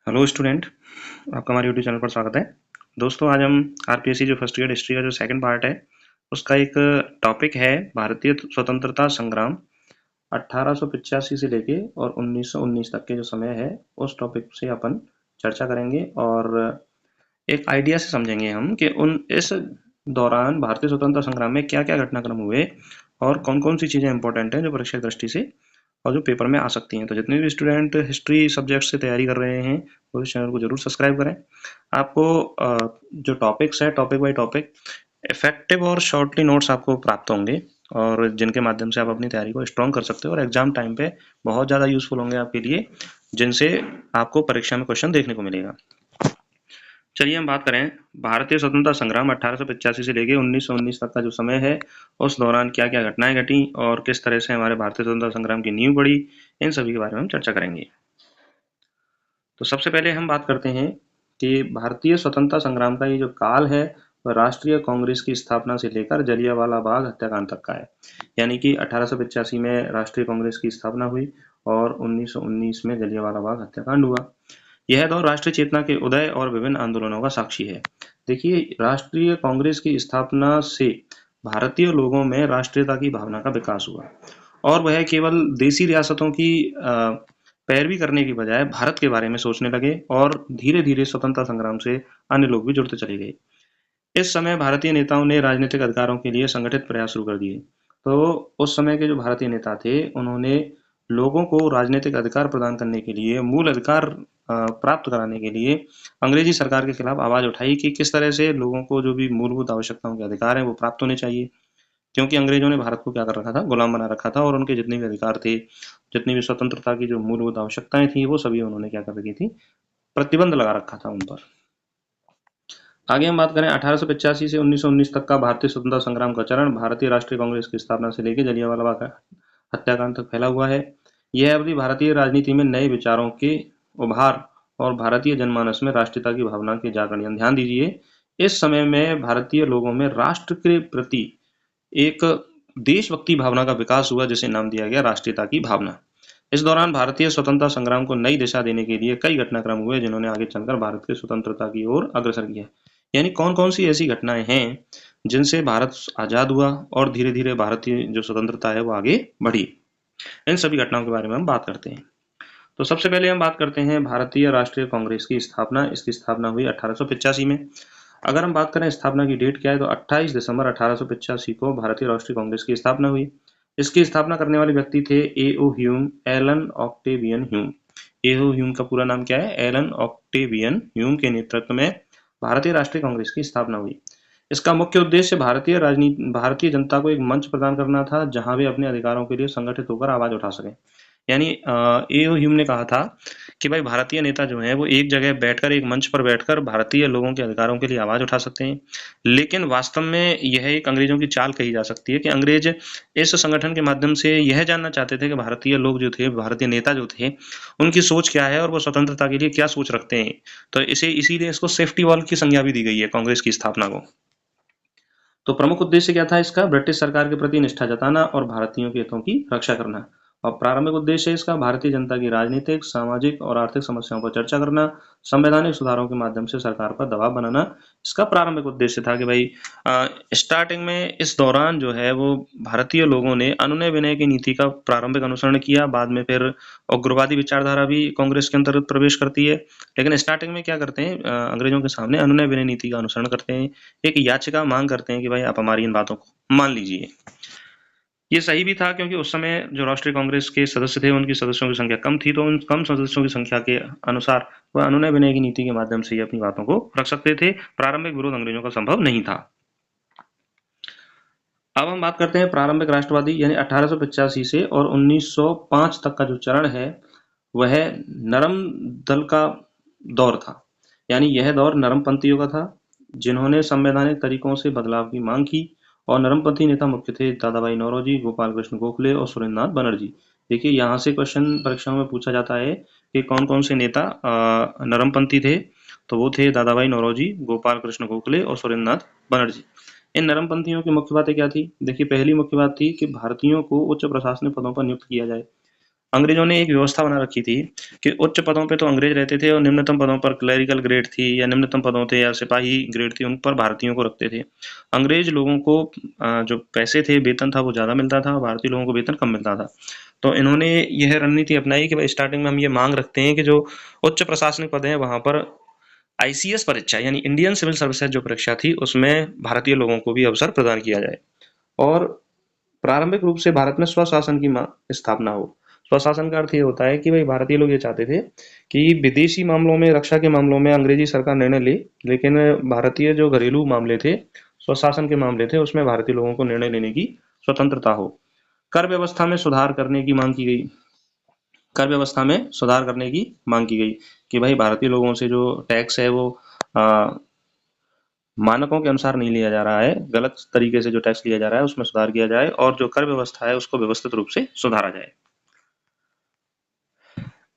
Hello student, आपका हमारे YouTube channel पर स्वागत है। दोस्तों, आज हम आरपीएससी जो फर्स्ट ईयर हिस्ट्री का जो सेकंड पार्ट है उसका एक टॉपिक है भारतीय स्वतंत्रता संग्राम 1885 से लेके और 1919 तक के जो समय है उस टॉपिक से अपन चर्चा करेंगे और एक आइडिया से समझेंगे हम कि उन इस दौरान भारतीय स्वतंत्रता संग्राम में क्या क्या घटनाक्रम हुए और कौन कौन सी चीज़ें इंपॉर्टेंट हैं जो परीक्षा की दृष्टि से और जो पेपर में आ सकती हैं। तो जितने भी स्टूडेंट हिस्ट्री सब्जेक्ट से तैयारी कर रहे हैं वो इस चैनल को जरूर सब्सक्राइब करें। आपको जो टॉपिक्स है टॉपिक बाय टॉपिक इफेक्टिव और शॉर्टली नोट्स आपको प्राप्त होंगे और जिनके माध्यम से आप अपनी तैयारी को स्ट्रॉन्ग कर सकते हो और एग्जाम टाइम पे बहुत ज़्यादा यूजफुल होंगे आपके लिए, जिनसे आपको परीक्षा में क्वेश्चन देखने को मिलेगा। चलिए हम बात करें भारतीय स्वतंत्रता संग्राम 1885 से लेके 1919 तक का जो समय है उस दौरान क्या क्या घटनाएं घटी और किस तरह से हमारे भारतीय स्वतंत्रता संग्राम की नींव पड़ी, इन सभी के बारे में हम चर्चा करेंगे। तो सबसे पहले हम बात करते हैं कि भारतीय स्वतंत्रता संग्राम का ये जो काल है वह राष्ट्रीय कांग्रेस की स्थापना से लेकर जलियांवाला बाग हत्याकांड तक का है। यानी कि 1885 में राष्ट्रीय कांग्रेस की स्थापना हुई और 1919 में जलियांवाला बाग हत्याकांड हुआ। यह दौर राष्ट्रीय चेतना के उदय और विभिन्न आंदोलनों का साक्षी है। देखिए, राष्ट्रीय कांग्रेस की स्थापना से भारतीय लोगों में राष्ट्रीयता की भावना का विकास हुआ और वह केवल देसी रियासतों की पैरवी करने की बजाय भारत के बारे में सोचने लगे और धीरे धीरे स्वतंत्रता संग्राम से अन्य लोग भी जुड़ते चले गए। इस समय भारतीय नेताओं ने राजनीतिक अधिकारों के लिए संगठित प्रयास शुरू कर दिए। तो उस समय के जो भारतीय नेता थे उन्होंने लोगों को राजनीतिक अधिकार प्रदान करने के लिए, मूल अधिकार प्राप्त कराने के लिए अंग्रेजी सरकार के खिलाफ आवाज उठाई कि किस तरह से लोगों को जो भी मूलभूत आवश्यकताओं के अधिकार हैं वो प्राप्त होने चाहिए। क्योंकि अंग्रेजों ने भारत को क्या कर रखा था, गुलाम बना रखा था और उनके जितने भी अधिकार थे, जितनी भी स्वतंत्रता की जो मूलभूत आवश्यकताएं थी वो सभी उन्होंने क्या कर रखी थी, प्रतिबंध लगा रखा था उन पर। आगे हम बात करें 1885 से 1919 तक का भारतीय स्वतंत्रता संग्राम का चरण भारतीय राष्ट्रीय कांग्रेस की स्थापना से लेकर जलियांवाला बाग हत्याकांड तक फैला हुआ है। यह अवधि भारतीय राजनीति में नए विचारों के उभार और भारतीय जनमानस में राष्ट्रीयता की भावना के जागरण। ध्यान दीजिए, इस समय में भारतीय लोगों में राष्ट्र के प्रति एक देशभक्ति भावना का विकास हुआ जिसे नाम दिया गया राष्ट्रीयता की भावना। इस दौरान भारतीय स्वतंत्रता संग्राम को नई दिशा देने के लिए कई घटनाक्रम हुए जिन्होंने आगे चलकर भारत की स्वतंत्रता की ओर अग्रसर किया। यानी कौन कौन सी ऐसी घटनाएं हैं जिनसे भारत आजाद हुआ और धीरे धीरे भारतीय जो स्वतंत्रता है वो आगे बढ़ी, इन सभी घटनाओं के बारे में हम बात करते हैं। तो सबसे पहले हम बात करते हैं भारतीय राष्ट्रीय कांग्रेस की स्थापना। इसकी स्थापना हुई 1885 में। अगर हम बात करें स्थापना की डेट क्या है तो 28 दिसंबर 1885 को भारतीय राष्ट्रीय कांग्रेस की स्थापना हुई। इसकी स्थापना करने वाले व्यक्ति थे एओ ह्यूम, एलन ऑक्टेवियन ह्यूम। एओ ह्यूम का पूरा नाम क्या है? एलन ऑक्टेवियन ह्यूम के नेतृत्व में भारतीय राष्ट्रीय कांग्रेस की स्थापना हुई। इसका मुख्य उद्देश्य भारतीय जनता को एक मंच प्रदान करना था जहां वे अपने अधिकारों के लिए संगठित होकर आवाज उठा सकें। यानी एओ ह्यूम ने कहा था कि भाई भारतीय नेता जो हैं वो एक जगह बैठकर, एक मंच पर बैठकर भारतीय लोगों के अधिकारों के लिए आवाज उठा सकते हैं। लेकिन वास्तव में यह एक अंग्रेजों की चाल कही जा सकती है कि अंग्रेज इस संगठन के माध्यम से यह जानना चाहते थे कि भारतीय लोग जो थे, भारतीय नेता जो थे, उनकी सोच क्या है और वो स्वतंत्रता के लिए क्या सोच रखते हैं। तो इसीलिए इसको सेफ्टी वॉल की संज्ञा भी दी गई है कांग्रेस की स्थापना को। तो प्रमुख उद्देश्य क्या था इसका? ब्रिटिश सरकार के प्रति निष्ठा जताना और भारतीयों के हितों की रक्षा करना। और प्रारंभिक उद्देश्य इसका भारतीय जनता की राजनीतिक, सामाजिक और आर्थिक समस्याओं पर चर्चा करना, संवैधानिक सुधारों के माध्यम से सरकार पर दबाव बनाना इसका प्रारंभिक उद्देश्य था। कि भाई स्टार्टिंग में इस दौरान जो है वो भारतीय लोगों ने अनुनय विनय की नीति का प्रारंभिक अनुसरण किया। बाद में फिर उग्रवादी विचारधारा भी कांग्रेस के अंतर्गत प्रवेश करती है। लेकिन स्टार्टिंग में क्या करते हैं, अंग्रेजों के सामने अनुनय विनय नीति का अनुसरण करते हैं, एक याचिका मांग करते हैं कि भाई आप हमारी इन बातों को मान लीजिए। ये सही भी था क्योंकि उस समय जो राष्ट्रीय कांग्रेस के सदस्य थे उनकी सदस्यों की संख्या कम थी, तो उन कम सदस्यों की संख्या के अनुसार वह अनुनय विनय की नीति के माध्यम से ही अपनी बातों को रख सकते थे। प्रारंभिक विरोध अंग्रेजों का संभव नहीं था। अब हम बात करते हैं प्रारंभिक राष्ट्रवादी यानी 1885 से और 1905 तक का जो चरण है वह नरम दल का दौर था। यानी यह दौर नरमपंथियों का था जिन्होंने संवैधानिक तरीकों से बदलाव की मांग की। और नरमपंथी नेता मुख्य थे दादा भाई नौरोजी, गोपाल कृष्ण गोखले और सुरेंद्रनाथ बनर्जी। देखिए, यहाँ से क्वेश्चन परीक्षाओं में पूछा जाता है कि कौन कौन से नेता नरमपंथी थे। तो वो थे दादा भाई नौरोजी, गोपाल कृष्ण गोखले और सुरेंद्रनाथ बनर्जी। इन नरमपंथियों की मुख्य बातें क्या थी? देखिए, पहली मुख्य बात थी कि भारतीयों को उच्च प्रशासनिक पदों पर नियुक्त किया जाए। अंग्रेजों ने एक व्यवस्था बना रखी थी कि उच्च पदों पे तो अंग्रेज रहते थे और निम्नतम पदों पर क्लरिकल ग्रेड थी या निम्नतम पदों थे या सिपाही ग्रेड थी, उन पर भारतीयों को रखते थे। अंग्रेज लोगों को जो पैसे थे, वेतन था, वो ज़्यादा मिलता था, भारतीय लोगों को वेतन कम मिलता था। तो इन्होंने यह रणनीति अपनाई कि भाई स्टार्टिंग में हम ये मांग रखते हैं कि जो उच्च प्रशासनिक पद हैं वहाँ पर आईसीएस परीक्षा यानी इंडियन सिविल सर्विसेज जो परीक्षा थी उसमें भारतीय लोगों को भी अवसर प्रदान किया जाए और प्रारंभिक रूप से भारत में स्वशासन की स्थापना हो। स्वशासन का अर्थ ये होता है कि भाई भारतीय लोग ये चाहते थे कि विदेशी मामलों में, रक्षा के मामलों में अंग्रेजी सरकार निर्णय ले, लेकिन भारतीय जो घरेलू मामले थे, स्वशासन के मामले थे, उसमें भारतीय लोगों को निर्णय लेने की स्वतंत्रता हो। कर व्यवस्था में सुधार करने की मांग की गई। कर व्यवस्था में सुधार करने की मांग की गई कि भाई भारतीय लोगों से जो टैक्स है वो मानकों के अनुसार नहीं लिया जा रहा है, गलत तरीके से जो टैक्स लिया जा रहा है उसमें सुधार किया जाए और जो कर व्यवस्था है उसको व्यवस्थित रूप से सुधारा जाए।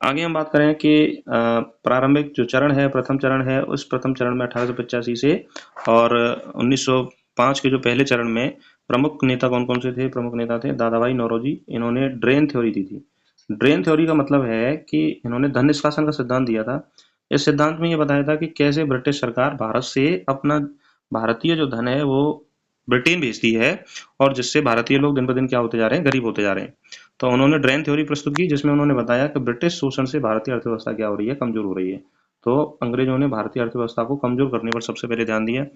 आगे हम बात करें कि प्रारंभिक जो चरण है, प्रथम चरण है, उस प्रथम चरण में 1885 से और 1905 के जो पहले चरण में प्रमुख नेता कौन कौन से थे? प्रमुख नेता थे दादा भाई नौरोजी। इन्होंने ड्रेन थ्योरी दी थी। ड्रेन थ्योरी का मतलब है कि इन्होंने धन निष्कासन का सिद्धांत दिया था। इस सिद्धांत में ये बताया था कि कैसे ब्रिटिश सरकार भारत से अपना भारतीय जो धन है वो ब्रिटेन भेजती है और जिससे भारतीय लोग दिन ब दिन क्या होते जा रहे हैं? गरीब होते जा रहे हैं। तो उन्होंने ड्रेन थ्योरी प्रस्तुत की जिसमें उन्होंने बताया कि ब्रिटिश शोषण से भारतीय अर्थव्यवस्था क्या हो रही है? कमजोर हो रही है। तो अंग्रेजों ने भारतीय अर्थव्यवस्था को कमजोर करने पर सबसे पहले ध्यान दिया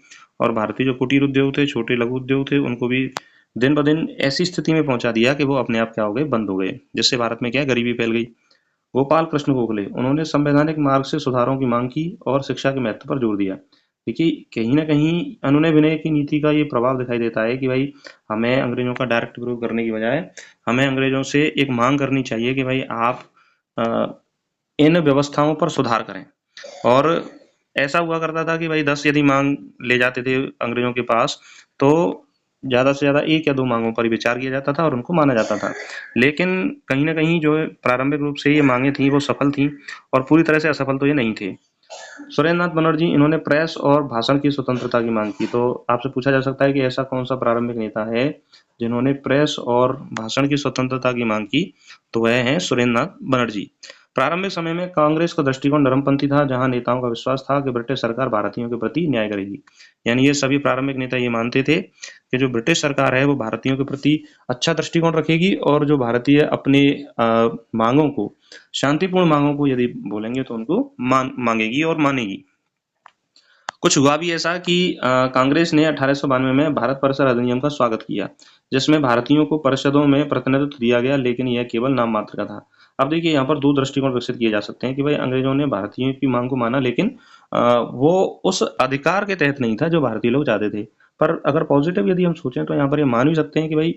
और भारतीय जो कुटीर उद्योग थे, छोटे लघु उद्योग थे, उनको भी दिन ब दिन ऐसी स्थिति में पहुंचा दिया कि वो अपने आप क्या हो गए? बंद हो गए, जिससे भारत में क्या गरीबी फैल गई। गोपाल कृष्ण गोखले, उन्होंने संवैधानिक मार्ग से सुधारों की मांग की और शिक्षा के महत्व पर जोर दिया। देखिए, कहीं न कहीं अनुनय विनय की नीति का ये प्रभाव दिखाई देता है कि भाई हमें अंग्रेजों का डायरेक्ट विरोध करने की बजाय हमें अंग्रेजों से एक मांग करनी चाहिए कि भाई आप इन व्यवस्थाओं पर सुधार करें। और ऐसा हुआ करता था कि भाई 10 यदि मांग ले जाते थे अंग्रेजों के पास तो ज़्यादा से ज़्यादा 1 या 2 मांगों पर ही विचार किया जाता था और उनको माना जाता था। लेकिन कहीं न कहीं जो प्रारंभिक रूप से ये मांगें थीं वो सफल थीं और पूरी तरह से असफल तो ये नहीं थे। सुरेंद्रनाथ बनर्जी, इन्होंने प्रेस और भाषण की स्वतंत्रता की मांग की। तो आपसे पूछा जा सकता है कि ऐसा कौन सा प्रारंभिक नेता है जिन्होंने प्रेस और भाषण की स्वतंत्रता की मांग की? तो वह हैं सुरेंद्रनाथ बनर्जी। प्रारंभिक समय में कांग्रेस का दृष्टिकोण नरमपंथी था, जहां नेताओं का विश्वास था कि ब्रिटिश सरकार भारतीयों के प्रति न्याय करेगी। यानी ये सभी प्रारंभिक नेता ये मानते थे कि जो ब्रिटिश सरकार है वो भारतीयों के प्रति अच्छा दृष्टिकोण रखेगी और जो भारतीय अपने मांगों को, शांतिपूर्ण मांगों को यदि बोलेंगे तो उनको मांगेगी और मानेगी। कुछ हुआ भी ऐसा कि कांग्रेस ने 1892 में भारत परिषद अधिनियम का स्वागत किया, जिसमें भारतीयों को परिषदों में प्रतिनिधित्व दिया गया, लेकिन यह केवल नाम मात्र का था। अब देखिए यहाँ पर 2 दृष्टिकोण विकसित किए जा सकते हैं कि भाई अंग्रेजों ने भारतीयों की मांग को माना, लेकिन वो उस अधिकार के तहत नहीं था जो भारतीय लोग चाहते थे। पर अगर पॉजिटिव यदि हम सोचें तो यहाँ पर ये मान भी सकते हैं कि भाई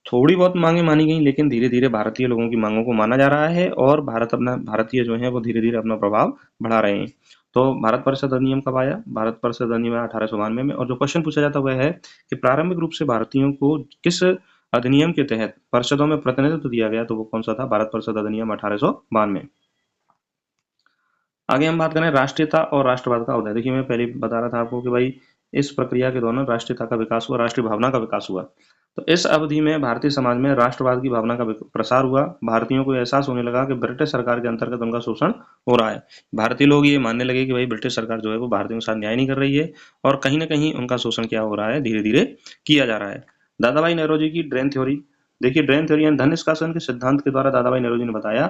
थोड़ी बहुत मांगे मानी गई, लेकिन धीरे-धीरे भारतीय लोगों की मांगों को माना जा रहा है और भारतीय जो हैं वो धीरे-धीरे अपना प्रभाव बढ़ा रहे हैं। तो भारत परिषद अधिनियम कब आया? भारत परिषद अधिनियम आया 1892 में और जो क्वेश्चन पूछा जाता है वह है कि प्रारंभिक रूप से भारतीयों को किस अधिनियम के तहत परिषदों में प्रतिनिधित्व दिया गया? तो वो कौन सा था? भारत परिषद अधिनियम 1892। आगे हम बात करें राष्ट्रीयता और राष्ट्रवाद का उदय। देखिए मैं पहले बता रहा था आपको कि भाई इस प्रक्रिया के दौरान राष्ट्रीयता का विकास हुआ, राष्ट्रीय भावना का विकास हुआ। तो इस अवधि में भारतीय समाज में राष्ट्रवाद की भावना का प्रसार हुआ। भारतीयों को एहसास होने लगा कि ब्रिटिश सरकार के अंतर्गत उनका शोषण हो रहा है। भारतीय लोग ये मानने लगे कि भाई ब्रिटिश सरकार जो है वो भारतीयों के साथ न्याय नहीं कर रही है और कहीं न कहीं उनका शोषण क्या हो रहा है? धीरे-धीरे किया जा रहा है। दादा भाई नौरोजी की ड्रेन थ्योरी। देखिए ड्रेन थ्योरी यानी धन निष्कासन के सिद्धांत के द्वारा दादा भाई नौरोजी ने बताया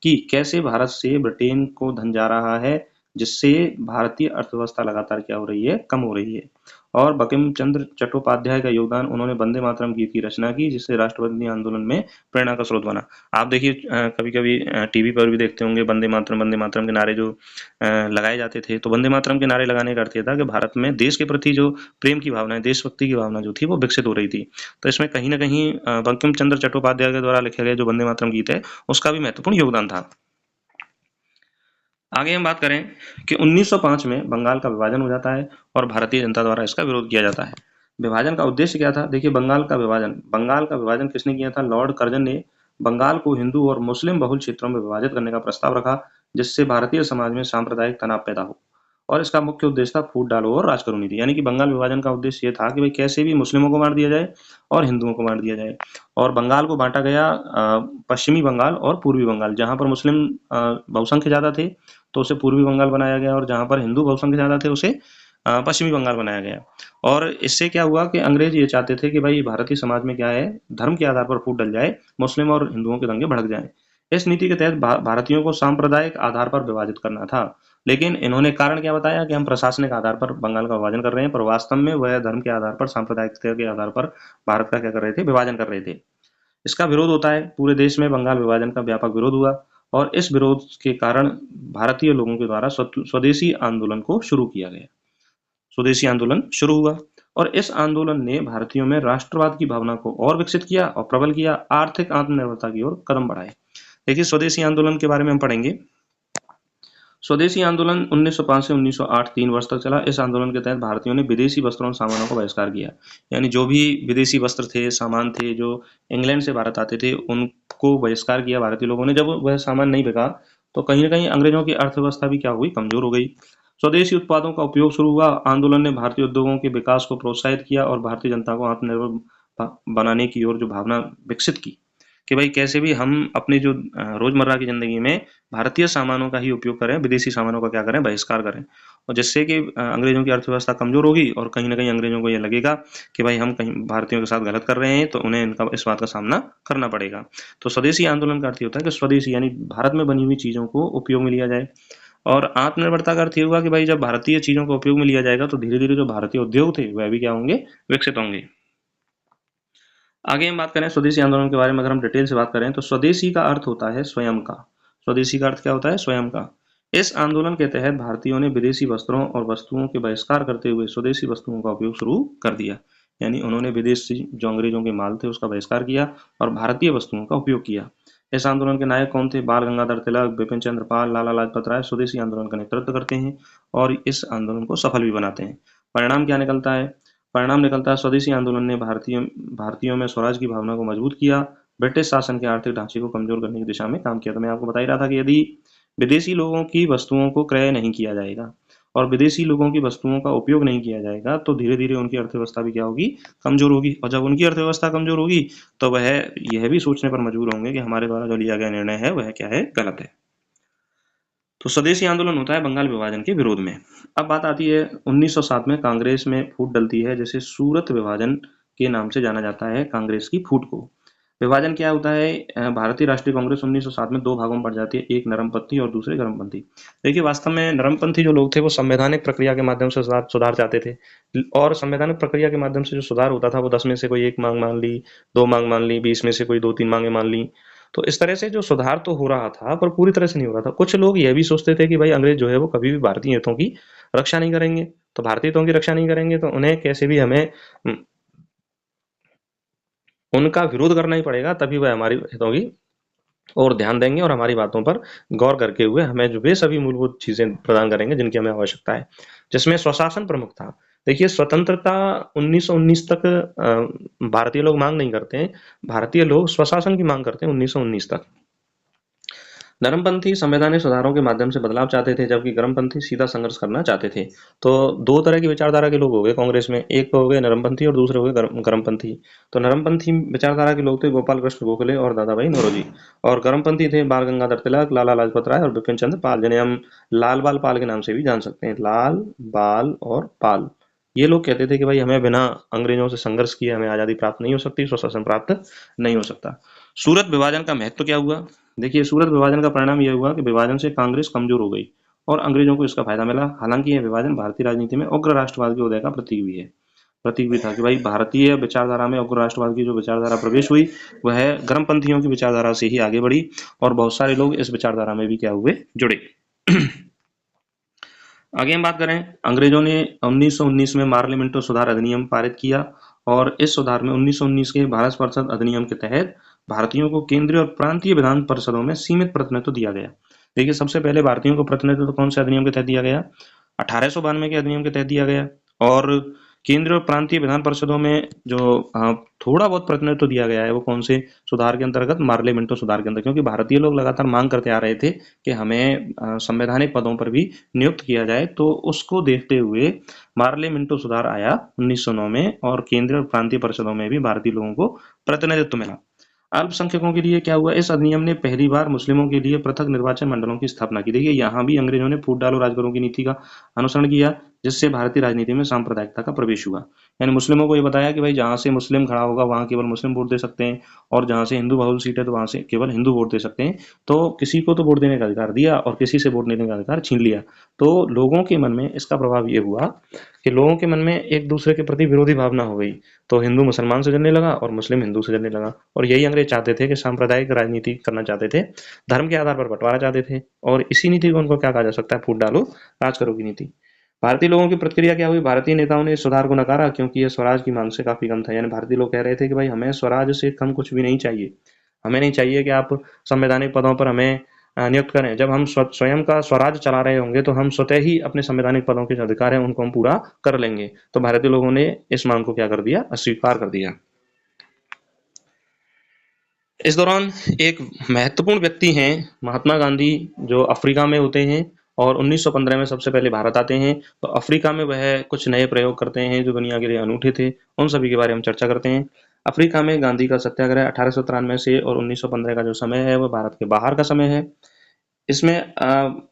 कि कैसे भारत से ब्रिटेन को धन जा रहा है, जिससे भारतीय अर्थव्यवस्था लगातार क्या हो रही है? कम हो रही है। और बंकिम चंद्र चट्टोपाध्याय का योगदान, उन्होंने वंदे मातरम गीत की रचना की, जिससे राष्ट्रवादी आंदोलन में प्रेरणा का स्रोत बना। आप देखिए कभी-कभी टीवी पर भी देखते होंगे वंदे मातरम के नारे जो लगाए जाते थे। तो वंदे मातरम के नारे लगाने का अर्थ ये था कि भारत में देश के प्रति जो प्रेम की भावना है, देशभक्ति की भावना जो थी वो विकसित हो रही थी। तो इसमें कहीं न कहीं बंकिम चंद्र चट्टोपाध्याय के द्वारा लिखे गए जो वंदे मातरम गीत है, उसका भी महत्वपूर्ण योगदान था। आगे हम बात करें कि 1905 में बंगाल का विभाजन हो जाता है और भारतीय जनता द्वारा इसका विरोध किया जाता है। विभाजन का उद्देश्य क्या था? देखिए बंगाल का विभाजन किसने किया था? लॉर्ड कर्जन ने बंगाल को हिंदू और मुस्लिम बहुल क्षेत्रों में विभाजित करने का प्रस्ताव रखा, जिससे भारतीय समाज में सांप्रदायिक तनाव पैदा हो और इसका मुख्य उद्देश्य था फूट डालो और राज करो नीति। यानी कि बंगाल विभाजन का उद्देश्य ये था कि भाई कैसे भी मुस्लिमों को मार दिया जाए और हिंदुओं को मार दिया जाए। और बंगाल को बांटा गया पश्चिमी बंगाल और पूर्वी बंगाल। जहां पर मुस्लिम बहुसंख्य ज्यादा थे तो उसे पूर्वी बंगाल बनाया गया, और जहां पर हिंदू बहुसंख्य ज्यादा थे उसे पश्चिमी बंगाल बनाया गया। और इससे क्या हुआ कि अंग्रेज ये चाहते थे कि भाई भारतीय समाज में क्या है, धर्म के आधार पर फूट डल जाए, मुस्लिम और हिंदुओं के दंगे भड़क जाएं। इस नीति के तहत भारतीयों को सांप्रदायिक आधार पर विभाजित करना था। लेकिन इन्होंने कारण क्या बताया कि हम प्रशासनिक आधार पर बंगाल का विभाजन कर रहे हैं, पर वास्तव में वह धर्म के आधार पर, सांप्रदायिकता के आधार पर भारत का क्या कर रहे थे, विभाजन कर रहे थे। इसका विरोध होता है, पूरे देश में बंगाल विभाजन का व्यापक विरोध हुआ, और इस विरोध के कारण भारतीय लोगों के द्वारा स्वदेशी आंदोलन को शुरू किया गया। स्वदेशी आंदोलन शुरू हुआ, और इस आंदोलन ने भारतीयों में राष्ट्रवाद की भावना को और विकसित किया और प्रबल किया, आर्थिक आत्मनिर्भरता की ओर कदम बढ़ाए। देखिए, स्वदेशी आंदोलन के बारे में हम पढ़ेंगे। स्वदेशी आंदोलन 1905 से 1908 3 वर्ष तक चला। इस आंदोलन के तहत भारतीयों ने विदेशी वस्त्रों और सामानों का बहिष्कार किया। यानी जो भी विदेशी वस्त्र थे, सामान थे जो इंग्लैंड से भारत आते थे, उनको बहिष्कार किया भारतीय लोगों ने। जब वह सामान नहीं बिका तो कहीं ना कहीं अंग्रेजों की अर्थव्यवस्था भी क्या हुई, कमजोर हो गई। स्वदेशी उत्पादों का उपयोग शुरू हुआ। आंदोलन ने भारतीय उद्योगों के विकास को प्रोत्साहित किया और भारतीय जनता को आत्मनिर्भर बनाने की ओर जो भावना विकसित की कि भाई कैसे भी हम अपनी जो रोजमर्रा की जिंदगी में भारतीय सामानों का ही उपयोग करें, विदेशी सामानों का क्या करें, बहिष्कार करें। और जिससे कि अंग्रेजों की अर्थव्यवस्था कमजोर होगी, और कहीं ना कहीं अंग्रेजों को यह लगेगा कि भाई हम कहीं भारतीयों के साथ गलत कर रहे हैं, तो उन्हें इनका इस बात का सामना करना पड़ेगा। तो स्वदेशी आंदोलन का अर्थ होता है कि स्वदेशी यानी भारत में बनी हुई चीजों को उपयोग में लिया जाए। और आत्मनिर्भरता का अर्थ ये हुआ कि भाई जब भारतीय चीजों को उपयोग में लिया जाएगा तो धीरे धीरे जो भारतीय उद्योग थे वह भी क्या होंगे, विकसित होंगे। आगे हम बात करें स्वदेशी आंदोलन के बारे में। अगर हम डिटेल से बात करें तो स्वदेशी का अर्थ होता है स्वयं का। स्वदेशी का अर्थ क्या होता है, स्वयं का। इस आंदोलन के तहत भारतीयों ने विदेशी वस्त्रों और वस्तुओं के बहिष्कार करते हुए स्वदेशी वस्तुओं का उपयोग शुरू कर दिया। यानी उन्होंने विदेशी जो अंग्रेजों के माल थे उसका बहिष्कार किया और भारतीय वस्तुओं का उपयोग किया। इस आंदोलन के नायक कौन थे? बाल गंगाधर तिलक, बिपिन चंद्र पाल, लाला लाजपत राय स्वदेशी आंदोलन का नेतृत्व करते हैं और इस आंदोलन को सफल भी बनाते हैं। परिणाम क्या निकलता है? परिणाम निकलता है स्वदेशी आंदोलन ने भारतीयों में स्वराज की भावना को मजबूत किया, ब्रिटिश शासन के आर्थिक ढांचे को कमजोर करने की दिशा में काम किया। तो मैं आपको बता ही रहा था कि यदि विदेशी लोगों की वस्तुओं को क्रय नहीं किया जाएगा और विदेशी लोगों की वस्तुओं का उपयोग नहीं किया जाएगा तो धीरे धीरे उनकी अर्थव्यवस्था भी क्या होगी, कमजोर होगी। और जब उनकी अर्थव्यवस्था कमजोर होगी तो वह यह भी सोचने पर मजबूर होंगे कि हमारे द्वारा जो लिया गया निर्णय है वह क्या है, गलत है। तो स्वदेशी आंदोलन होता है बंगाल विभाजन के विरोध में। अब बात आती है 1907 में कांग्रेस में फूट डलती है, जैसे सूरत विभाजन के नाम से जाना जाता है कांग्रेस की फूट को। विभाजन क्या होता है? भारतीय राष्ट्रीय कांग्रेस 1907 में दो भागों में बढ़ जाती है, एक नरमपंथी और दूसरे गर्मपंथी। देखिए, वास्तव में नरमपंथी जो लोग थे वो संवैधानिक प्रक्रिया के माध्यम से सुधार चाहते थे, और संवैधानिक प्रक्रिया के माध्यम से जो सुधार होता था वो 10 में से कोई एक मांग मान ली, 2 मांग मान ली, 20 में से कोई 2-3 मांगे मान ली। तो इस तरह से जो सुधार तो हो रहा था पर पूरी तरह से नहीं हो रहा था। कुछ लोग यह भी सोचते थे कि भाई अंग्रेज जो है वो कभी भी भारतीय हितों की रक्षा नहीं करेंगे, तो भारतीय हितों की रक्षा नहीं करेंगे तो उन्हें कैसे भी हमें उनका विरोध करना ही पड़ेगा, तभी वह हमारी हितों की और ध्यान देंगे और हमारी बातों पर गौर करके हुए हमें जो वे सभी मूलभूत चीजें प्रदान करेंगे जिनकी हमें आवश्यकता है, जिसमें स्वशासन प्रमुख था। देखिए, स्वतंत्रता 1919 तक भारतीय लोग मांग नहीं करते हैं, भारतीय लोग स्वशासन की मांग करते हैं 1919 तक। नरमपंथी संवैधानिक सुधारों के माध्यम से बदलाव चाहते थे, जबकि गर्मपंथी सीधा संघर्ष करना चाहते थे। तो दो तरह की विचारधारा के लोग हो गए कांग्रेस में, एक तो हो गए नरमपंथी और दूसरे हो गए गर्मपंथी। तो नरमपंथी विचारधारा के लोग थे गोपाल कृष्ण गोखले और दादाभाई नौरोजी, और गर्मपंथी थे बाल गंगाधर तिलक, लाला लाजपत राय और बिपिन चंद्र पाल, जिन्हें हम लाल बाल पाल के नाम से भी जान सकते हैं। लाल, बाल और पाल, ये लोग कहते थे कि भाई हमें बिना अंग्रेजों से संघर्ष किए हमें आजादी प्राप्त नहीं हो सकती, स्वशासन प्राप्त नहीं हो सकता। सूरत विभाजन का महत्व क्या हुआ? देखिए, सूरत विभाजन का परिणाम यह हुआ कि विभाजन से कांग्रेस कमजोर हो गई और अंग्रेजों को इसका फायदा मिला। हालांकि यह विभाजन भारतीय राजनीति में उग्र राष्ट्रवाद के उदय का प्रतीक भी था कि भाई भारतीय विचारधारा में उग्र राष्ट्रवाद की जो विचारधारा प्रवेश हुई वह गर्मपंथियों की विचारधारा से ही आगे बढ़ी, और बहुत सारे लोग इस विचारधारा में भी क्या हुए, जुड़े। आगे हम बात करें, अंग्रेजों ने 1919 में पार्लियामेंटरी सुधार अधिनियम पारित किया, और इस सुधार में 1919 के भारत परिषद अधिनियम के तहत भारतीयों को केंद्रीय और प्रांतीय विधान परिषदों में सीमित प्रतिनिधित्व दिया गया। देखिए, सबसे पहले भारतीयों को प्रतिनिधित्व कौन से अधिनियम के तहत दिया गया? 1892 के अधिनियम के तहत दिया गया। और केंद्रीय और प्रांतीय विधान परिषदों में जो थोड़ा बहुत प्रतिनिधित्व दिया गया है वो कौन से सुधार के अंतर्गत, मार्ले मिंटो सुधार के अंदर, क्योंकि भारतीय लोग लगातार मांग करते आ रहे थे कि हमें संवैधानिक पदों पर भी नियुक्त किया जाए, तो उसको देखते हुए मार्ले मिंटो सुधार आया 1909 में, और केंद्रीय और प्रांतीय परिषदों में भी भारतीय लोगों को प्रतिनिधित्व मिला। अल्पसंख्यकों के लिए क्या हुआ, इस अधिनियम ने पहली बार मुस्लिमों के लिए पृथक निर्वाचन मंडलों की स्थापना की। देखिए यहाँ भी अंग्रेजों ने फूट डालो राज करो की नीति का अनुसरण किया, जिससे भारतीय राजनीति में सांप्रदायिकता का प्रवेश हुआ। यानी मुस्लिमों को ये बताया कि भाई जहाँ से मुस्लिम खड़ा होगा वहाँ केवल मुस्लिम वोट दे सकते हैं, और जहाँ से हिंदू बहुल सीट है तो वहाँ से केवल हिंदू वोट दे सकते हैं। तो किसी को तो वोट देने का अधिकार दिया और किसी से वोट लेने का अधिकार छीन लिया। तो लोगों के मन में इसका प्रभाव ये हुआ कि लोगों के मन में एक दूसरे के प्रति विरोधी भावना हो गई। तो हिंदू मुसलमान से जलने लगा और मुस्लिम हिंदू से जलने लगा, और यही अंग्रेज चाहते थे कि सांप्रदायिक राजनीति करना चाहते थे, धर्म के आधार पर बंटवारा चाहते थे, और इसी नीति को उनको क्या कहा जा सकता है, फूट डालो राज करो की नीति। भारतीय लोगों की प्रतिक्रिया क्या हुई, भारतीय नेताओं ने इस सुधार को नकारा, क्योंकि यह स्वराज की मांग से काफी कम था। यानी भारतीय लोग कह रहे थे कि भाई हमें स्वराज से कम कुछ भी नहीं चाहिए, हमें नहीं चाहिए कि आप संवैधानिक पदों पर हमें नियुक्त करें। जब हम स्वयं का स्वराज चला रहे होंगे तो हम स्वतः ही अपने संवैधानिक पदों के जो अधिकार हैं उनको हम पूरा कर लेंगे। तो भारतीय लोगों ने इस मांग को क्या कर दिया, अस्वीकार कर दिया। इस दौरान एक महत्वपूर्ण व्यक्ति हैं महात्मा गांधी, जो अफ्रीका में होते हैं और 1915 में सबसे पहले भारत आते हैं। तो अफ्रीका में वह कुछ नए प्रयोग करते हैं जो दुनिया के लिए अनूठे थे, उन सभी के बारे में चर्चा करते हैं। अफ्रीका में गांधी का सत्याग्रह 1893 से और 1915 का जो समय है वह भारत के बाहर का समय है। इसमें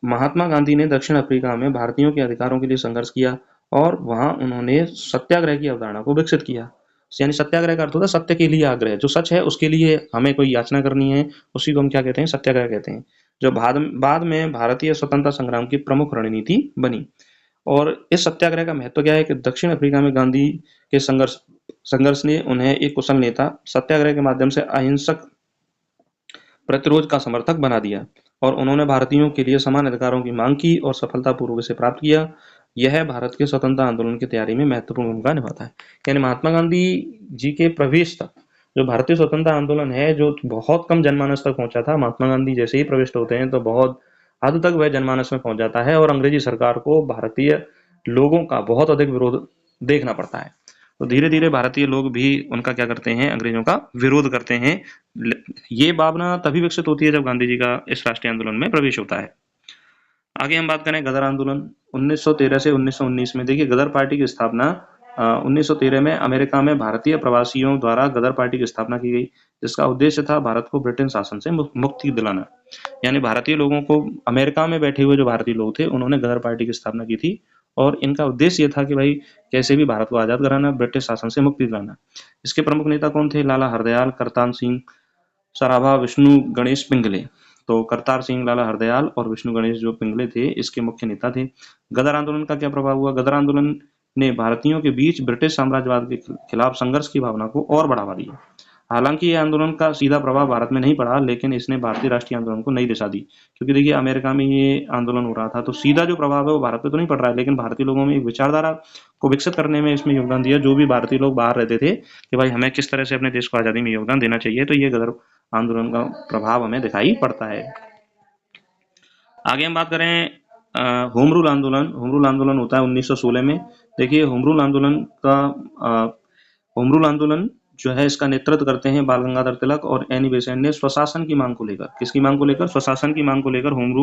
महात्मा गांधी ने दक्षिण अफ्रीका में भारतीयों के अधिकारों के लिए संघर्ष किया, और वहां उन्होंने सत्याग्रह की अवधारणा को विकसित किया। यानी सत्याग्रह का अर्थ होता है सत्य के लिए आग्रह, जो सच है उसके लिए हमें कोई याचना करनी है, उसी को हम क्या कहते हैं, सत्याग्रह कहते हैं, जो बाद में भारतीय स्वतंत्रता संग्राम की प्रमुख रणनीति बनी। और इस सत्याग्रह का महत्व क्या है कि दक्षिण अफ्रीका में गांधी के संघर्ष ने उन्हें एक कुशल नेता, सत्याग्रह के माध्यम से अहिंसक प्रतिरोध का समर्थक बना दिया, और उन्होंने भारतीयों के लिए समान अधिकारों की मांग की और सफलतापूर्वक इसे प्राप्त किया। यह भारत के स्वतंत्रता आंदोलन की तैयारी में महत्वपूर्ण भूमिका निभाता है। यानी महात्मा गांधी जी के प्रवेश तक जो भारतीय स्वतंत्रता आंदोलन है, जो बहुत कम जनमानस तक पहुंचा था, महात्मा गांधी जैसे ही प्रविष्ट होते हैं तो बहुत हद तक वह जनमानस में पहुंच जाता है, और अंग्रेजी सरकार को भारतीय लोगों का बहुत अधिक विरोध देखना पड़ता है। तो धीरे धीरे भारतीय लोग भी उनका क्या करते हैं, अंग्रेजों का विरोध करते हैं। ये भावना तभी विकसित होती है जब गांधी जी का इस राष्ट्रीय आंदोलन में प्रवेश होता है। आगे हम बात करें गदर आंदोलन 1913 से 1919 में। देखिए गदर पार्टी की स्थापना 1913 में अमेरिका में भारतीय प्रवासियों द्वारा गदर पार्टी की स्थापना की गई, जिसका उद्देश्य था भारत को ब्रिटेन शासन से मुक्ति दिलाना। यानी भारतीय लोगों को, अमेरिका में बैठे हुए जो भारतीय लोग थे, उन्होंने गदर पार्टी की स्थापना की थी, और इनका उद्देश्य ये था कि भाई कैसे भी भारत को आजाद कराना, ब्रिटिश शासन से मुक्ति दिलाना। इसके प्रमुख नेता कौन थे, लाला हरदयाल, करतार सिंह सराभा, विष्णु गणेश पिंगले। तो करतार सिंह, लाला हरदयाल और विष्णु गणेश जो पिंगले थे, इसके मुख्य नेता थे। गदर आंदोलन का क्या प्रभाव हुआ, गदर आंदोलन ने भारतीयों के बीच ब्रिटिश साम्राज्यवाद के खिलाफ संघर्ष की भावना को और बढ़ावा दिया। हालांकि यह आंदोलन का सीधा प्रभाव भारत में नहीं पड़ा, लेकिन इसने भारतीय राष्ट्रीय आंदोलन को नई दिशा दी। क्योंकि देखिए अमेरिका में ये आंदोलन हो रहा था, तो सीधा जो प्रभाव है वो भारत पे तो नहीं पड़ रहा है, लेकिन भारतीय लोगों में एक विचारधारा को विकसित करने में इसमें योगदान दिया। जो भी भारतीय लोग बाहर रहते थे कि भाई हमें किस तरह से अपने देश को आजादी में योगदान देना चाहिए, तो ये गदर आंदोलन का प्रभाव हमें दिखाई पड़ता है। आगे हम बात करें होम रूल आंदोलन। होम रूल आंदोलन होता है 1916 में। देखिए होम रूल आंदोलन जो है, इसका नेतृत्व करते हैं बाल गंगाधर तिलक और एनी बेसेंट ने स्वशासन की मांग को लेकर। किसकी मांग को लेकर, स्वशासन की मांग को लेकर होम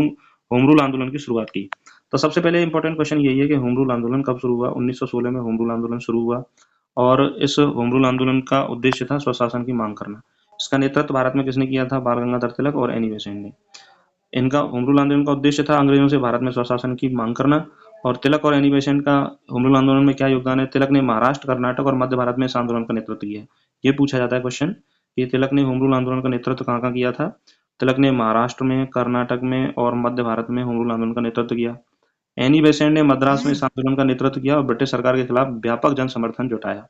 रूल आंदोलन की शुरुआत की। तो सबसे पहले इंपॉर्टेंट क्वेश्चन यही है कि होम रूल आंदोलन कब शुरू हुआ। 1916 में होम रूल आंदोलन शुरू हुआ, और इस होम रूल आंदोलन का उद्देश्य था स्वशासन की मांग करना। इसका नेतृत्व भारत में किसने किया था, बाल गंगाधर तिलक और एनी बेसेंट ने। इनका होम रूल आंदोलन का उद्देश्य था अंग्रेजों से भारत में स्वशासन की मांग करना। और तिलक और एनी बेसेंट का होम रूल आंदोलन में क्या योगदान है, तिलक ने महाराष्ट्र, कर्नाटक और मध्य भारत में इस आंदोलन का नेतृत्व किया। ये पूछा जाता है क्वेश्चन कि तिलक ने होम रूल आंदोलन का नेतृत्व कहाँ कहाँ किया था। तिलक ने महाराष्ट्र में, कर्नाटक में और मध्य भारत में होम रूल आंदोलन का नेतृत्व किया। एनी बेसेंट ने मद्रास में इस आंदोलन का नेतृत्व किया और ब्रिटिश सरकार के खिलाफ व्यापक जन समर्थन जुटाया।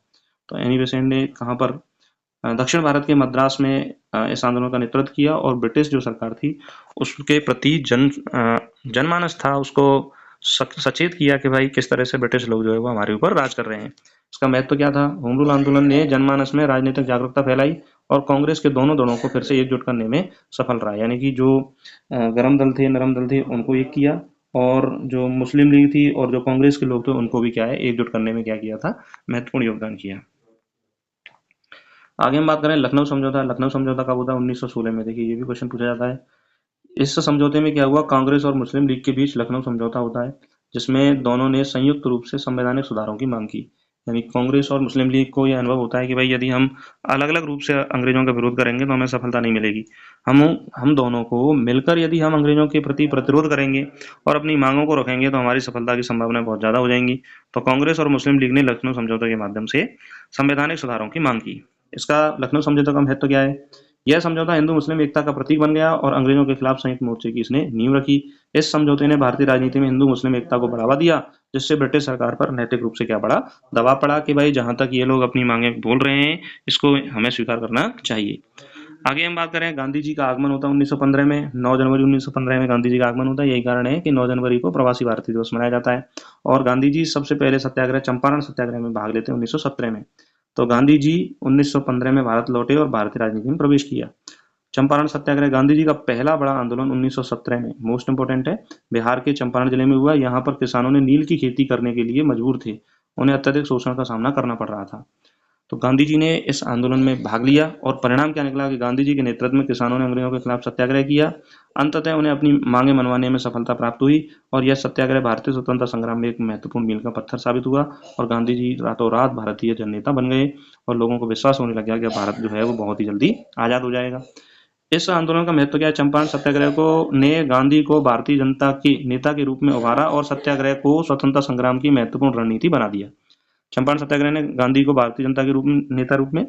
तो एनी बेसेंट ने कहाँ पर, दक्षिण भारत के मद्रास में इस आंदोलन का नेतृत्व किया, और ब्रिटिश जो सरकार थी उसके प्रति जनमानस था उसको सचेत किया कि भाई किस तरह से ब्रिटिश लोग जो है वो हमारे ऊपर राज कर रहे हैं। इसका महत्व क्या था, होम रूल आंदोलन ने जनमानस में राजनीतिक जागरूकता फैलाई और कांग्रेस के दोनों दलों को फिर से एकजुट करने में सफल रहा। यानी कि जो गर्म दल थे, नरम दल थे, उनको एक किया, और जो मुस्लिम लीग थी और जो कांग्रेस के लोग थे उनको भी क्या है एकजुट करने में क्या किया था, महत्वपूर्ण योगदान किया। आगे हम बात करें लखनऊ समझौता। लखनऊ समझौता कब होता है? 1916 में। देखिए ये भी क्वेश्चन पूछा जाता है। इस समझौते में क्या हुआ, कांग्रेस और मुस्लिम लीग के बीच लखनऊ समझौता होता है, जिसमें दोनों ने संयुक्त रूप से संवैधानिक सुधारों की मांग की। यानी कांग्रेस और मुस्लिम लीग को यह अनुभव होता है कि भाई यदि हम अलग अलग रूप से अंग्रेजों का विरोध करेंगे तो हमें सफलता नहीं मिलेगी। हम हम दोनों को मिलकर यदि हम अंग्रेजों के प्रति प्रतिरोध करेंगे और अपनी मांगों को रखेंगे तो हमारी सफलता की संभावना बहुत ज़्यादा हो जाएंगी। तो कांग्रेस और मुस्लिम लीग ने लखनऊ समझौते के माध्यम से संवैधानिक सुधारों की मांग की। इसका लखनऊ समझौता का महत्व क्या है? यह समझौता हिंदू मुस्लिम एकता का प्रतीक बन गया और अंग्रेजों के खिलाफ संयुक्त मोर्चे की इसने नींव रखी। इस समझौते ने भारतीय राजनीति में हिंदू मुस्लिम एकता को बढ़ावा दिया, जिससे ब्रिटिश सरकार पर नैतिक रूप से क्या पड़ा, दबाव पड़ा कि भाई जहां तक ये लोग अपनी मांगे बोल रहे हैं इसको हमें स्वीकार करना चाहिए। आगे हम बात करें, गांधी जी का आगमन होता है 1915 में। 9 जनवरी 1915 में गांधी जी का आगमन होता है। यही कारण है कि 9 जनवरी को प्रवासी भारतीय दिवस मनाया जाता है। और गांधी जी सबसे पहले सत्याग्रह चंपारण सत्याग्रह में भाग लेते हैं 1917 में। तो गांधी जी 1915 में भारत लौटे और भारतीय राजनीति में प्रवेश किया। चंपारण सत्याग्रह गांधी जी का पहला बड़ा आंदोलन 1917 में, मोस्ट इंपोर्टेंट है, बिहार के चंपारण जिले में हुआ। यहाँ पर किसानों ने नील की खेती करने के लिए मजबूर थे, उन्हें अत्यधिक शोषण का सामना करना पड़ रहा था। तो गांधी जी ने इस आंदोलन में भाग लिया और परिणाम क्या निकला कि गांधी जी के नेतृत्व में किसानों ने अंग्रेजों के खिलाफ सत्याग्रह किया। अंततः उन्हें अपनी मांगे मनवाने में सफलता प्राप्त हुई और यह सत्याग्रह भारतीय स्वतंत्रता संग्राम में एक महत्वपूर्ण मील का पत्थर साबित हुआ और गांधी जी रातों रात भारतीय जननेता बन गए और लोगों को विश्वास होने लग गया कि भारत जो है वो बहुत ही जल्दी आजाद हो जाएगा। इस आंदोलन का महत्व क्या है? चंपारण सत्याग्रह को ने गांधी को भारतीय जनता के नेता के रूप में उभारा और सत्याग्रह को स्वतंत्रता संग्राम की महत्वपूर्ण रणनीति बना दिया। चंपारण सत्याग्रह ने गांधी को भारतीय जनता के नेता रूप में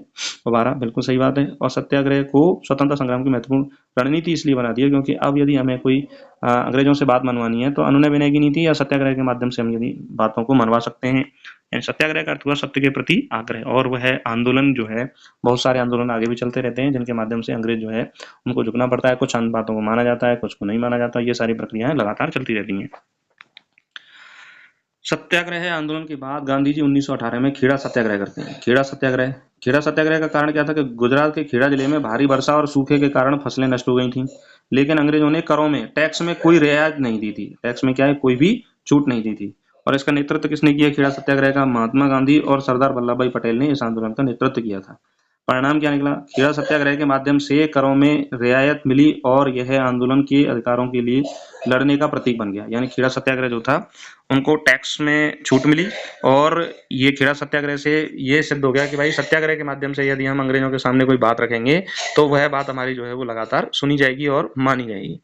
उभारा, बिल्कुल सही बात है। और सत्याग्रह को स्वतंत्रता संग्राम की महत्वपूर्ण रणनीति इसलिए बना दी है क्योंकि अब यदि हमें कोई अंग्रेजों से बात मनवानी है तो अनुनय विनय की नीति या सत्याग्रह के माध्यम से हम यदि बातों को मनवा सकते हैं। यानी सत्याग्रह का अर्थ हुआ सत्य के प्रति आग्रह, और वह आंदोलन जो है, बहुत सारे आंदोलन आगे भी चलते रहते हैं जिनके माध्यम से अंग्रेज जो है उनको झुकना पड़ता है। कुछ बातों को माना जाता है, कुछ को नहीं माना जाता। ये सारी प्रक्रियाएं लगातार चलती रहती हैं। सत्याग्रह आंदोलन के बाद गांधी जी 1918 में खेड़ा सत्याग्रह करते हैं। खेड़ा सत्याग्रह का कारण क्या था कि गुजरात के खेड़ा जिले में भारी वर्षा और सूखे के कारण फसलें नष्ट हो गई थीं, लेकिन अंग्रेजों ने करों में, टैक्स में कोई रियायत नहीं दी थी। टैक्स में क्या है, कोई भी छूट नहीं दी थी। और इसका नेतृत्व किसने किया? खेड़ा सत्याग्रह का महात्मा गांधी और सरदार वल्लभ भाई पटेल ने इस आंदोलन का नेतृत्व किया था। परिणाम क्या निकला? खेड़ा सत्याग्रह के माध्यम से करों में रियायत मिली और यह आंदोलन के अधिकारों के लिए लड़ने का प्रतीक बन गया। यानी खेड़ा सत्याग्रह जो था उनको टैक्स में छूट मिली और ये खेड़ा सत्याग्रह से ये सिद्ध हो गया कि भाई सत्याग्रह के माध्यम से यदि हम अंग्रेजों के सामने कोई बात रखेंगे तो वह बात हमारी जो है वो लगातार सुनी जाएगी और मानी जाएगी।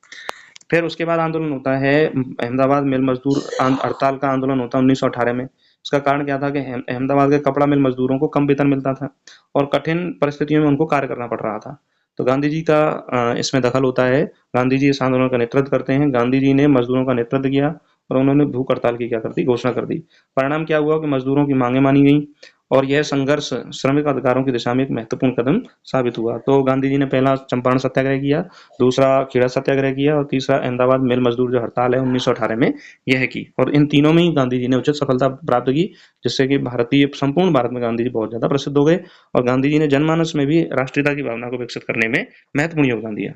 फिर उसके बाद आंदोलन होता है अहमदाबाद मिल मजदूर हड़ताल का आंदोलन होता है 1918 में। इसका कारण क्या था कि अहमदाबाद के कपड़ा मिल मजदूरों को कम वेतन मिलता था और कठिन परिस्थितियों में उनको कार्य करना पड़ रहा था। तो गांधी जी का इसमें दखल होता है। गांधी जी इस आंदोलन का नेतृत्व करते हैं। गांधी जी ने मजदूरों का नेतृत्व किया और उन्होंने भूख हड़ताल की क्या कर दी, घोषणा कर दी। परिणाम क्या हुआ कि मजदूरों की मांगे मानी गई और यह संघर्ष श्रमिक अधिकारों की दिशा में एक महत्वपूर्ण कदम साबित हुआ। तो गांधी जी ने पहला चंपारण सत्याग्रह किया, दूसरा खेड़ा सत्याग्रह किया और तीसरा अहमदाबाद मिल मजदूर जो हड़ताल है 1918 में यह की। और इन तीनों में ही गांधी जी ने उचित सफलता प्राप्त की, जिससे कि संपूर्ण भारत में गांधी जी बहुत ज्यादा प्रसिद्ध हो गए और गांधी जी ने जनमानस में भी राष्ट्रीयता की भावना को विकसित करने में महत्वपूर्ण योगदान दिया।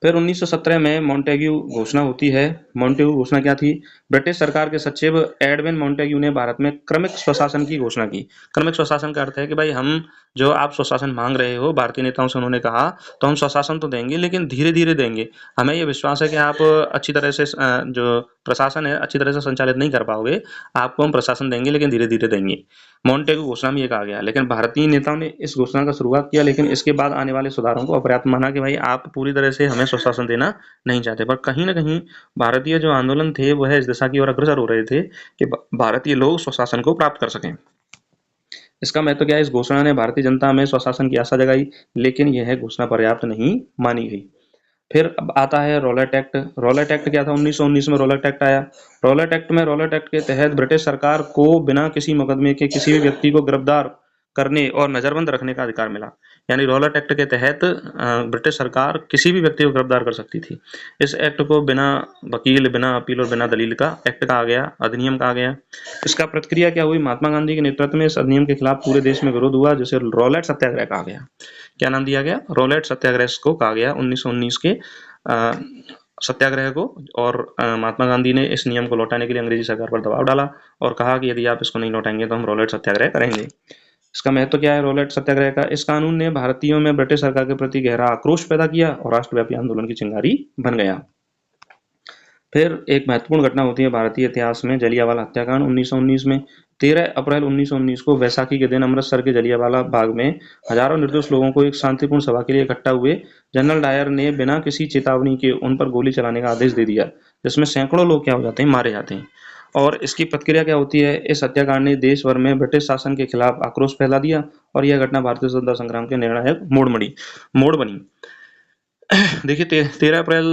फिर 1917 में मॉन्टेग्यू घोषणा होती है। मॉन्टेग्यू घोषणा क्या थी? ब्रिटिश सरकार के सचिव एडविन मॉन्टेग्यू ने भारत में क्रमिक स्वशासन की घोषणा की। क्रमिक स्वशासन का अर्थ है कि भाई हम जो आप स्वशासन मांग रहे हो, भारतीय नेताओं से उन्होंने कहा, तो हम स्वशासन तो देंगे लेकिन धीरे धीरे देंगे। हमें ये विश्वास है कि आप अच्छी तरह से जो प्रशासन है अच्छी तरह से संचालित नहीं कर पाओगे, आपको हम प्रशासन देंगे लेकिन धीरे धीरे देंगे। मॉन्टेग्यू घोषणा में ये कहा गया। लेकिन भारतीय नेताओं ने इस घोषणा का शुरुआत किया, लेकिन इसके बाद आने वाले सुधारों को अपर्याप्त माना कि भाई आप पूरी तरह से हमें स्वशासन देना नहीं चाहते। पर कहीं न कहीं भारतीय जो आंदोलन थे वह इस दिशा की ओर अग्रसर हो रहे थे कि भारतीय लोग स्वशासन को प्राप्त कर सकें। इसका महत्व क्या है? इस घोषणा ने भारतीय जनता में स्वशासन की आशा जगाई, लेकिन यह घोषणा पर्याप्त नहीं मानी गई। फिर अब आता है रॉलेट एक्ट। रॉलेट एक्ट क्या था? 1919 में रॉलेट एक्ट आया। रॉलेट एक्ट के तहत ब्रिटिश सरकार को बिना किसी मुकदमे के किसी भी व्यक्ति को गिरफ्तार करने और नजरबंद रखने का अधिकार मिला। यानी रॉलेट एक्ट के तहत ब्रिटिश सरकार किसी भी व्यक्ति को गिरफ्तार कर सकती थी। इस एक्ट को बिना वकील, बिना अपील और बिना दलील का एक्ट कहा गया, अधिनियम कहा गया। इसका प्रतिक्रिया क्या हुई? महात्मा गांधी के नेतृत्व में इस अधिनियम के खिलाफ पूरे देश में विरोध हुआ, जिसे रॉलेट सत्याग्रह कहा गया। क्या नाम दिया गया? रॉलेट सत्याग्रह को कहा गया। 1919 के सत्याग्रह को, और महात्मा गांधी ने इस नियम को लौटाने के लिए अंग्रेजी सरकार पर दबाव डाला और कहा कि यदि आप इसको नहीं लौटाएंगे तो हम रॉलेट सत्याग्रह करेंगे। इसका महत्व क्या है रॉलेट सत्याग्रह का? इस कानून ने भारतीयों में ब्रिटिश सरकार के प्रति गहरा आक्रोश पैदा किया और राष्ट्रव्यापी आंदोलन की चिंगारी बन गया। फिर एक महत्वपूर्ण घटना होती है भारतीय इतिहास में, जलियांवाला हत्याकांड 1919 में। 13 अप्रैल 1919 को वैसाखी के दिन अमृतसर के जलियांवाला बाग में हजारों निर्दोष लोगों को एक शांतिपूर्ण सभा के लिए इकट्ठा हुए जनरल डायर ने बिना किसी चेतावनी के उन पर गोली चलाने का आदेश दे दिया, जिसमें सैकड़ों लोग क्या हो जाते हैं, मारे जाते हैं। और इसकी प्रतिक्रिया क्या होती है? इस हत्याकांड ने देश भर में ब्रिटिश शासन के खिलाफ आक्रोश फैला दिया और यह घटना भारतीय स्वतंत्रता संग्राम के निर्णायक मोड़ बनी। देखिए 13 अप्रैल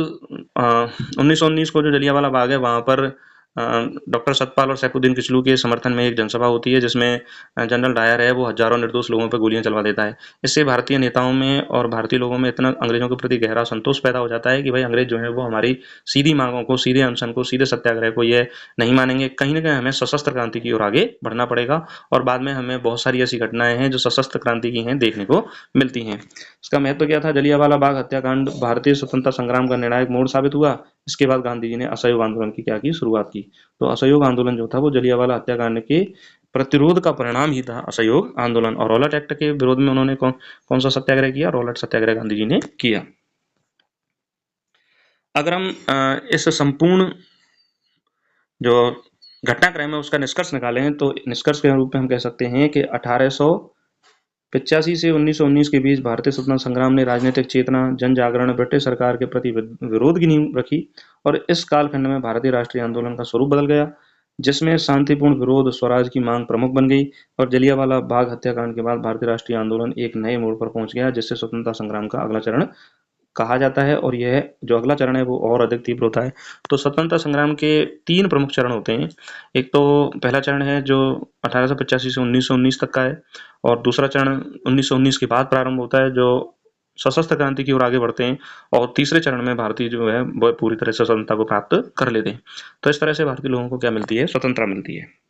1919 को जो जलियांवाला बाग है वहां पर डॉक्टर सतपाल और सैफुद्दीन किचलू के समर्थन में एक जनसभा होती है, जिसमें जनरल डायर है वो हजारों निर्दोष लोगों पर गोलियां चलवा देता है। इससे भारतीय नेताओं में और भारतीय लोगों में इतना अंग्रेजों के प्रति गहरा संतोष पैदा हो जाता है कि भाई अंग्रेज जो है वो हमारी सीधी मांगों को, सीधे अनशन को, सीधे सत्याग्रह को ये नहीं मानेंगे। कहीं ना कहीं हमें सशस्त्र क्रांति की ओर आगे बढ़ना पड़ेगा और बाद में हमें बहुत सारी ऐसी घटनाएं हैं जो सशस्त्र क्रांति की हैं देखने को मिलती हैं। इसका महत्व क्या था? जलियांवाला बाग हत्याकांड भारतीय स्वतंत्रता संग्राम का निर्णायक मोड़ साबित हुआ। इसके बाद गांधी जी ने असहयोग आंदोलन की क्या की? शुरुआत की। तो असहयोग आंदोलन जो था वो जलियांवाला हत्याकांड के प्रतिरोध का परिणाम ही था, असहयोग आंदोलन। और रॉलेट एक्ट के विरोध में उन्होंने कौन सा सत्याग्रह किया? रॉलेट सत्याग्रह गांधी जी ने किया। अगर हम इस संपूर्ण जो घटनाक्रम है उसका निष्कर्ष निकालें तो निष्कर्ष के रूप में हम कह सकते हैं कि 1885 से 1919 के बीच भारतीय स्वतंत्रता संग्राम ने राजनीतिक चेतना, जन जागरण, ब्रिटिश सरकार के प्रति विरोध की नींव रखी और इस कालखंड में भारतीय राष्ट्रीय आंदोलन का स्वरूप बदल गया, जिसमें शांतिपूर्ण विरोध, स्वराज की मांग प्रमुख बन गई। और जलियांवाला बाग हत्याकांड के बाद भारतीय राष्ट्रीय आंदोलन एक नए मोड़ पर पहुंच गया, जिससे स्वतंत्रता संग्राम का अगला चरण कहा जाता है और यह जो अगला चरण है वो और अधिक तीव्र होता है। तो स्वतंत्रता संग्राम के 3 प्रमुख चरण होते हैं। एक तो पहला चरण है जो 1885 से 1919 तक का है, और दूसरा चरण 1919 के बाद प्रारंभ होता है जो सशस्त्र क्रांति की ओर आगे बढ़ते हैं, और तीसरे चरण में भारतीय जो है वो पूरी तरह से स्वतंत्रता को प्राप्त कर लेते हैं। तो इस तरह से भारतीय लोगों को क्या मिलती है? स्वतंत्रता मिलती है।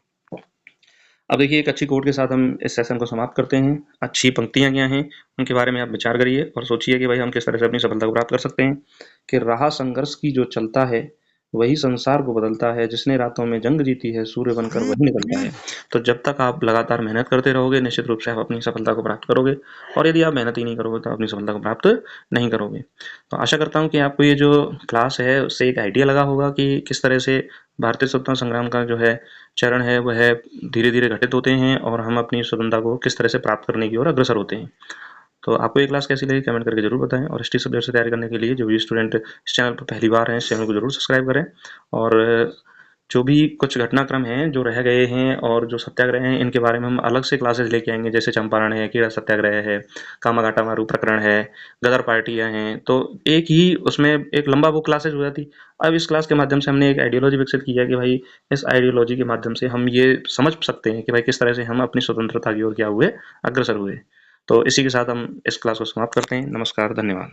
अब देखिए एक अच्छी कोट के साथ हम इस सेशन को समाप्त करते हैं। अच्छी पंक्तियां क्या हैं उनके बारे में आप विचार करिए और सोचिए कि भाई हम किस तरह से अपनी सफलता को प्राप्त कर सकते हैं। कि राह संघर्ष की जो चलता है वही संसार को बदलता है, जिसने रातों में जंग जीती है सूर्य बनकर वही निकलता है। तो जब तक आप लगातार मेहनत करते रहोगे निश्चित रूप से आप अपनी सफलता को प्राप्त करोगे, और यदि आप मेहनत ही नहीं करोगे तो अपनी सफलता को प्राप्त नहीं करोगे। तो आशा करता हूँ कि आपको ये जो क्लास है उससे एक आइडिया लगा होगा कि किस तरह से भारतीय स्वतंत्रता संग्राम का जो है चरण है वह धीरे धीरे घटित होते हैं और हम अपनी स्वतंत्रता को किस तरह से प्राप्त करने की ओर अग्रसर होते हैं। तो आपको ये क्लास कैसी लगी कमेंट करके जरूर बताएं, और ST सब्जेक्ट से तैयारी करने के लिए जो भी स्टूडेंट इस चैनल पर पहली बार हैं इस चैनल को जरूर सब्सक्राइब करें। और जो भी कुछ घटनाक्रम हैं जो रह गए हैं और जो सत्याग्रह हैं इनके बारे में हम अलग से क्लासेस लेके आएंगे, जैसे चंपारण है, खेड़ा सत्याग्रह है, कामाघाटा मारू प्रकरण है, गदर पार्टियां हैं। तो एक ही उसमें एक लंबा वो क्लासेज हो जाती। अब इस क्लास के माध्यम से हमने एक आइडियोलॉजी विकसित की है कि भाई इस आइडियोलॉजी के माध्यम से हम ये समझ सकते हैं कि भाई किस तरह से हम अपनी स्वतंत्रता की ओर क्या हुए, अग्रसर हुए। तो इसी के साथ हम इस क्लास को समाप्त करते हैं। नमस्कार, धन्यवाद।